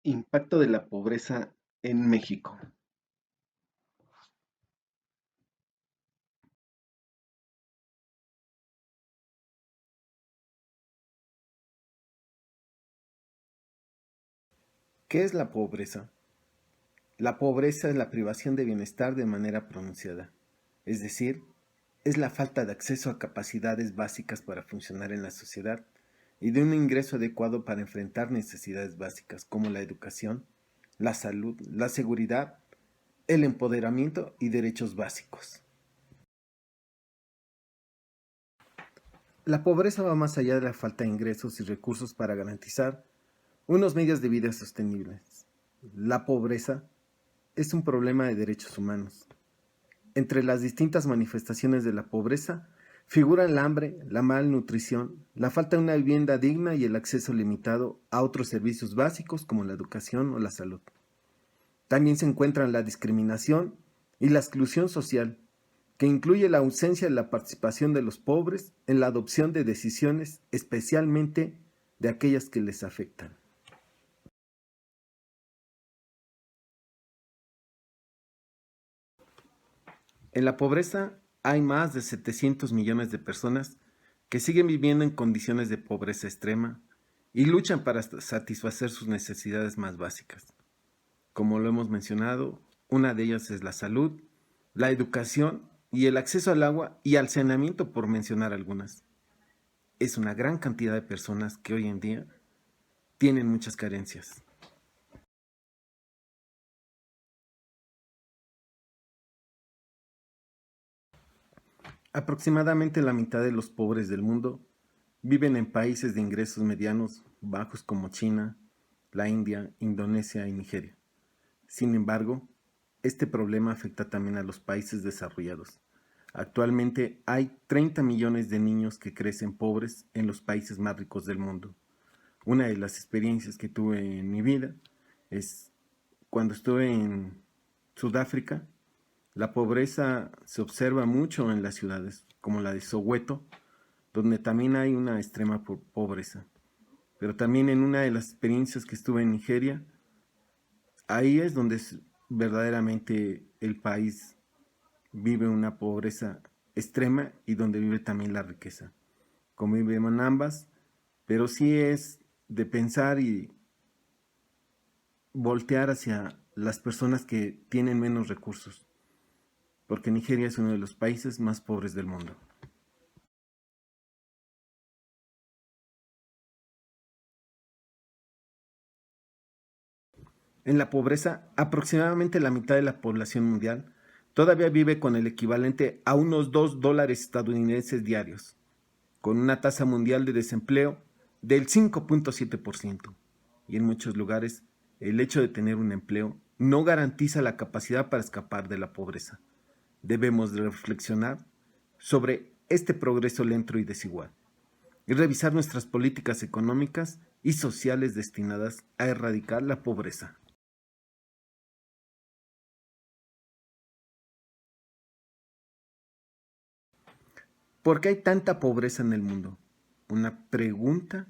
Impacto de la pobreza en México. ¿Qué es la pobreza? La pobreza es la privación de bienestar de manera pronunciada, es decir, es la falta de acceso a capacidades básicas para funcionar en la sociedad y de un ingreso adecuado para enfrentar necesidades básicas como la educación, la salud, la seguridad, el empoderamiento y derechos básicos. La pobreza va más allá de la falta de ingresos y recursos para garantizar unos medios de vida sostenibles. La pobreza es un problema de derechos humanos. Entre las distintas manifestaciones de la pobreza figuran el hambre, la malnutrición, la falta de una vivienda digna y el acceso limitado a otros servicios básicos como la educación o la salud. También se encuentran la discriminación y la exclusión social, que incluye la ausencia de la participación de los pobres en la adopción de decisiones, especialmente de aquellas que les afectan. En la pobreza hay más de 700 millones de personas que siguen viviendo en condiciones de pobreza extrema y luchan para satisfacer sus necesidades más básicas. Como lo hemos mencionado, una de ellas es la salud, la educación y el acceso al agua y al saneamiento, por mencionar algunas. Es una gran cantidad de personas que hoy en día tienen muchas carencias. Aproximadamente la mitad de los pobres del mundo viven en países de ingresos medianos bajos como China, la India, Indonesia y Nigeria. Sin embargo, este problema afecta también a los países desarrollados. Actualmente hay 30 millones de niños que crecen pobres en los países más ricos del mundo. Una de las experiencias que tuve en mi vida es cuando estuve en Sudáfrica. La pobreza se observa mucho en las ciudades, como la de Soweto, donde también hay una extrema pobreza. Pero también en una de las experiencias que estuve en Nigeria, ahí es donde verdaderamente el país vive una pobreza extrema y donde vive también la riqueza. Conviven ambas, pero sí es de pensar y voltear hacia las personas que tienen menos recursos, porque Nigeria es uno de los países más pobres del mundo. En la pobreza, aproximadamente la mitad de la población mundial todavía vive con el equivalente a unos $2 estadounidenses diarios, con una tasa mundial de desempleo del 5.7%. Y en muchos lugares, el hecho de tener un empleo no garantiza la capacidad para escapar de la pobreza. Debemos reflexionar sobre este progreso lento y desigual y revisar nuestras políticas económicas y sociales destinadas a erradicar la pobreza. ¿Por qué hay tanta pobreza en el mundo? Una pregunta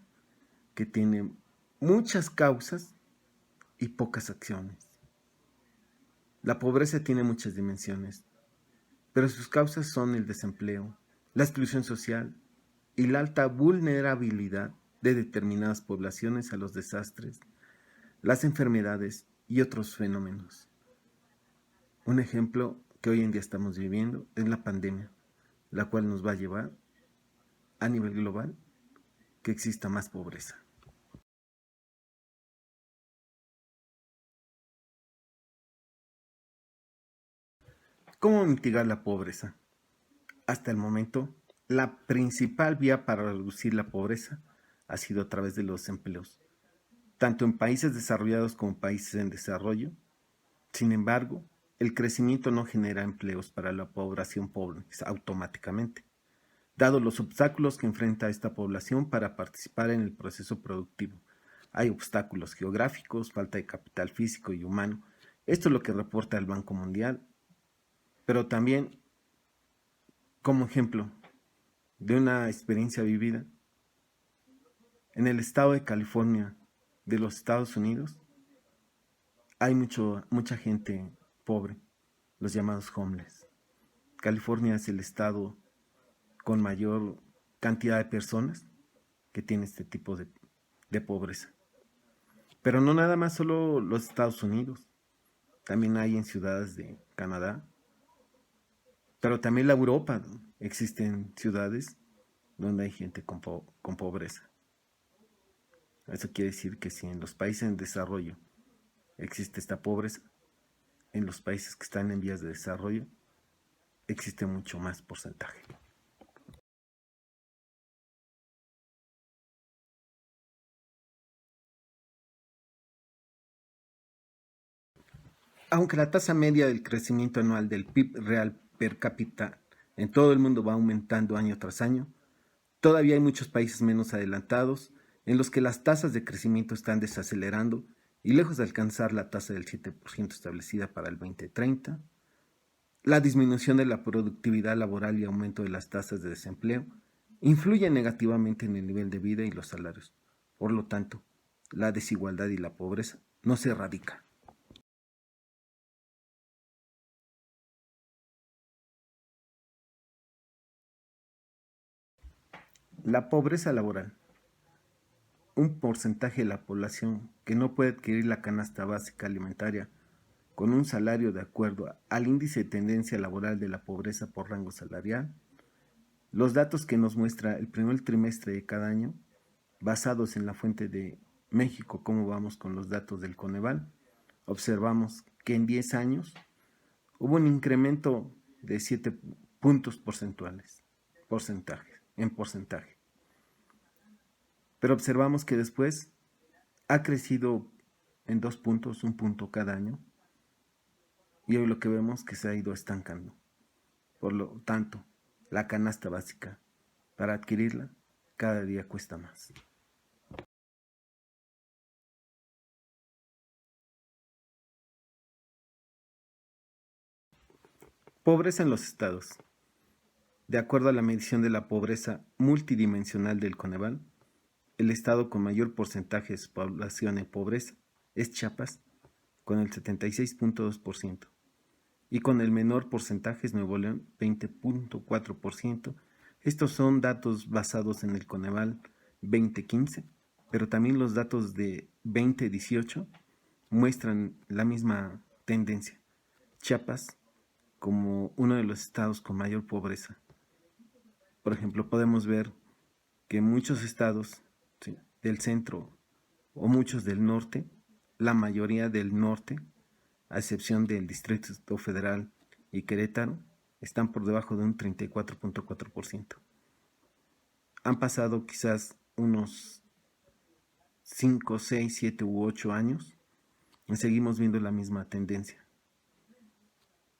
que tiene muchas causas y pocas acciones. La pobreza tiene muchas dimensiones, pero sus causas son el desempleo, la exclusión social y la alta vulnerabilidad de determinadas poblaciones a los desastres, las enfermedades y otros fenómenos. Un ejemplo que hoy en día estamos viviendo es la pandemia, la cual nos va a llevar a nivel global que exista más pobreza. ¿Cómo mitigar la pobreza? Hasta el momento, la principal vía para reducir la pobreza ha sido a través de los empleos, tanto en países desarrollados como países en desarrollo. Sin embargo, el crecimiento no genera empleos para la población pobre automáticamente, dado los obstáculos que enfrenta esta población para participar en el proceso productivo. Hay obstáculos geográficos, falta de capital físico y humano. Esto es lo que reporta el Banco Mundial, pero también como ejemplo de una experiencia vivida, en el estado de California de los Estados Unidos hay mucha gente pobre, los llamados homeless. California es el estado con mayor cantidad de personas que tiene este tipo de pobreza. Pero no nada más solo los Estados Unidos, también hay en ciudades de Canadá, pero también la Europa, ¿no? Existen ciudades donde hay gente con pobreza. Eso quiere decir que si en los países en desarrollo existe esta pobreza, en los países que están en vías de desarrollo existe mucho más porcentaje. Aunque la tasa media del crecimiento anual del PIB real per cápita en todo el mundo va aumentando año tras año, todavía hay muchos países menos adelantados en los que las tasas de crecimiento están desacelerando y lejos de alcanzar la tasa del 7% establecida para el 2030. La disminución de la productividad laboral y aumento de las tasas de desempleo influyen negativamente en el nivel de vida y los salarios. Por lo tanto, la desigualdad y la pobreza no se erradican. La pobreza laboral. Un porcentaje de la población que no puede adquirir la canasta básica alimentaria con un salario de acuerdo al índice de tendencia laboral de la pobreza por rango salarial. Los datos que nos muestra el primer trimestre de cada año, basados en la fuente de México, cómo vamos con los datos del Coneval, observamos que en 10 años hubo un incremento de 7 puntos en porcentaje. Pero observamos que después ha crecido en 2 puntos, 1 punto cada año, y hoy lo que vemos es que se ha ido estancando. Por lo tanto, la canasta básica, para adquirirla, cada día cuesta más. Pobreza en los estados. De acuerdo a la medición de la pobreza multidimensional del Coneval, el estado con mayor porcentaje de población en pobreza es Chiapas, con el 76.2%, y con el menor porcentaje es Nuevo León, 20.4%. Estos son datos basados en el Coneval 2015, pero también los datos de 2018 muestran la misma tendencia. Chiapas como uno de los estados con mayor pobreza. Por ejemplo, podemos ver que muchos estados, ¿sí?, del centro o muchos del norte, la mayoría del norte, a excepción del Distrito Federal y Querétaro, están por debajo de un 34.4%. Han pasado quizás unos 5, 6, 7 u 8 años y seguimos viendo la misma tendencia,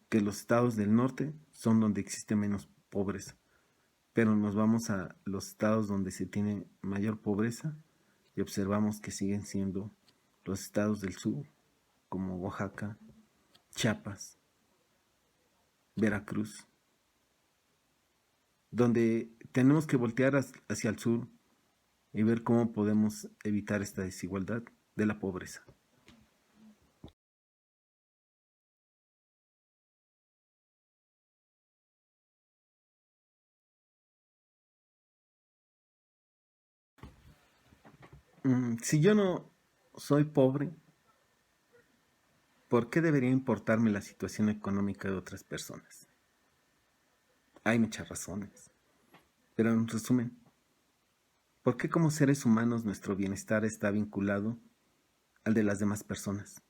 que los estados del norte son donde existe menos pobreza, pero nos vamos a los estados donde se tiene mayor pobreza y observamos que siguen siendo los estados del sur, como Oaxaca, Chiapas, Veracruz, donde tenemos que voltear hacia el sur y ver cómo podemos evitar esta desigualdad de la pobreza. Si yo no soy pobre, ¿por qué debería importarme la situación económica de otras personas? Hay muchas razones, pero en resumen, ¿por qué como seres humanos nuestro bienestar está vinculado al de las demás personas?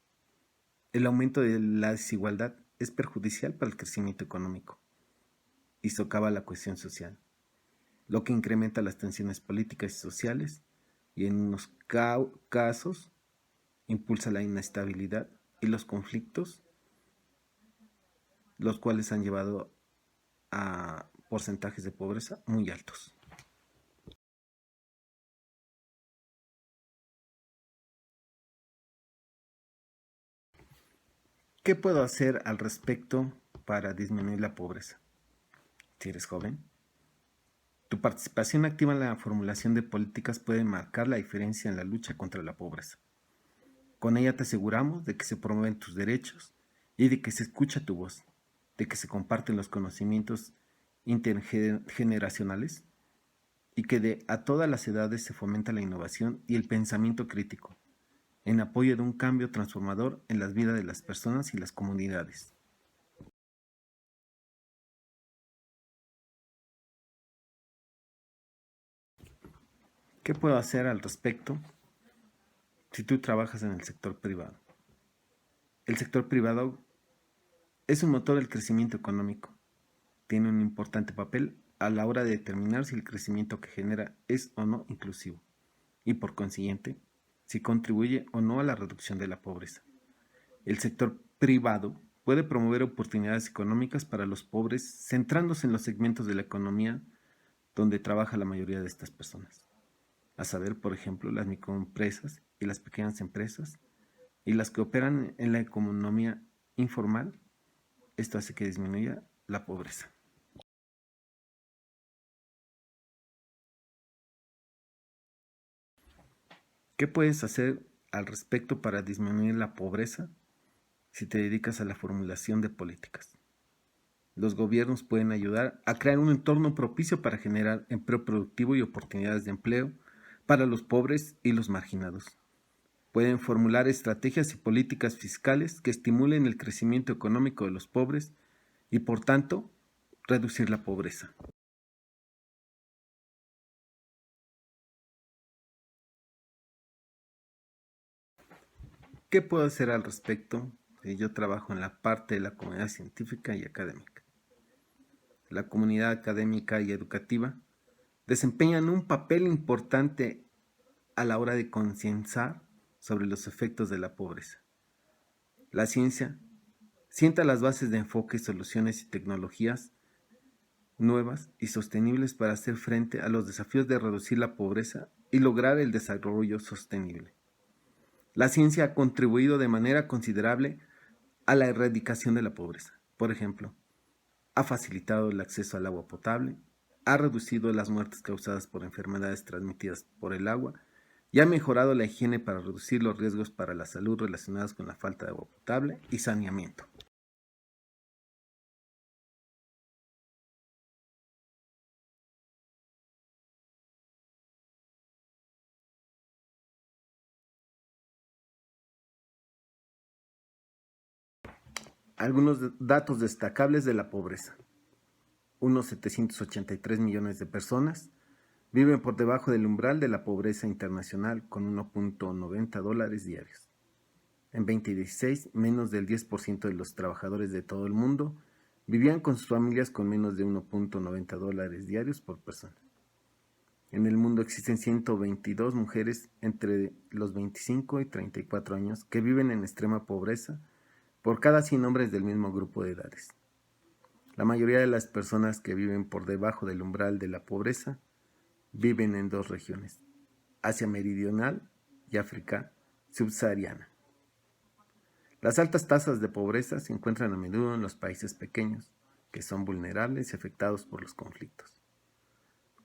El aumento de la desigualdad es perjudicial para el crecimiento económico y socava la cohesión social, lo que incrementa las tensiones políticas y sociales y en unos casos impulsa la inestabilidad y los conflictos, los cuales han llevado a porcentajes de pobreza muy altos. ¿Qué puedo hacer al respecto para disminuir la pobreza? Si eres joven, tu participación activa en la formulación de políticas puede marcar la diferencia en la lucha contra la pobreza. Con ella te aseguramos de que se promueven tus derechos y de que se escucha tu voz, de que se comparten los conocimientos intergeneracionales y que a todas las edades se fomenta la innovación y el pensamiento crítico, en apoyo de un cambio transformador en las vidas de las personas y las comunidades. ¿Qué puedo hacer al respecto si tú trabajas en el sector privado? El sector privado es un motor del crecimiento económico. Tiene un importante papel a la hora de determinar si el crecimiento que genera es o no inclusivo y, por consiguiente, si contribuye o no a la reducción de la pobreza. El sector privado puede promover oportunidades económicas para los pobres centrándose en los segmentos de la economía donde trabaja la mayoría de estas personas, a saber, por ejemplo, las microempresas y las pequeñas empresas y las que operan en la economía informal. Esto hace que disminuya la pobreza. ¿Qué puedes hacer al respecto para disminuir la pobreza si te dedicas a la formulación de políticas? Los gobiernos pueden ayudar a crear un entorno propicio para generar empleo productivo y oportunidades de empleo para los pobres y los marginados. Pueden formular estrategias y políticas fiscales que estimulen el crecimiento económico de los pobres y, por tanto, reducir la pobreza. ¿Qué puedo hacer al respecto? Yo trabajo en la parte de la comunidad científica y académica. La comunidad académica y educativa desempeñan un papel importante a la hora de concienciar sobre los efectos de la pobreza. La ciencia sienta las bases de enfoque, soluciones y tecnologías nuevas y sostenibles para hacer frente a los desafíos de reducir la pobreza y lograr el desarrollo sostenible. La ciencia ha contribuido de manera considerable a la erradicación de la pobreza. Por ejemplo, ha facilitado el acceso al agua potable, ha reducido las muertes causadas por enfermedades transmitidas por el agua y ha mejorado la higiene para reducir los riesgos para la salud relacionados con la falta de agua potable y saneamiento. Algunos datos destacables de la pobreza. Unos 783 millones de personas viven por debajo del umbral de la pobreza internacional con 1.90 dólares diarios. En 2016, menos del 10% de los trabajadores de todo el mundo vivían con sus familias con menos de 1.90 dólares diarios por persona. En el mundo existen 122 mujeres entre los 25 y 34 años que viven en extrema pobreza por cada 100 hombres del mismo grupo de edades. La mayoría de las personas que viven por debajo del umbral de la pobreza viven en dos regiones, Asia Meridional y África subsahariana. Las altas tasas de pobreza se encuentran a menudo en los países pequeños, que son vulnerables y afectados por los conflictos.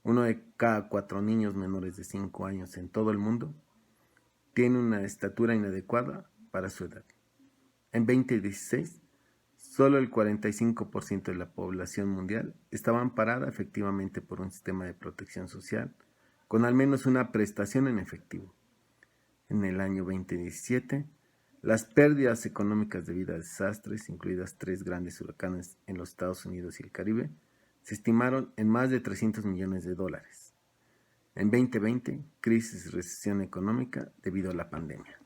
1 de cada 4 niños menores de 5 años en todo el mundo tiene una estatura inadecuada para su edad. En 2016, solo el 45% de la población mundial estaba amparada efectivamente por un sistema de protección social con al menos una prestación en efectivo. En el año 2017, las pérdidas económicas debido a desastres, incluidas 3 grandes huracanes en los Estados Unidos y el Caribe, se estimaron en más de 300 millones de dólares. En 2020, crisis y recesión económica debido a la pandemia.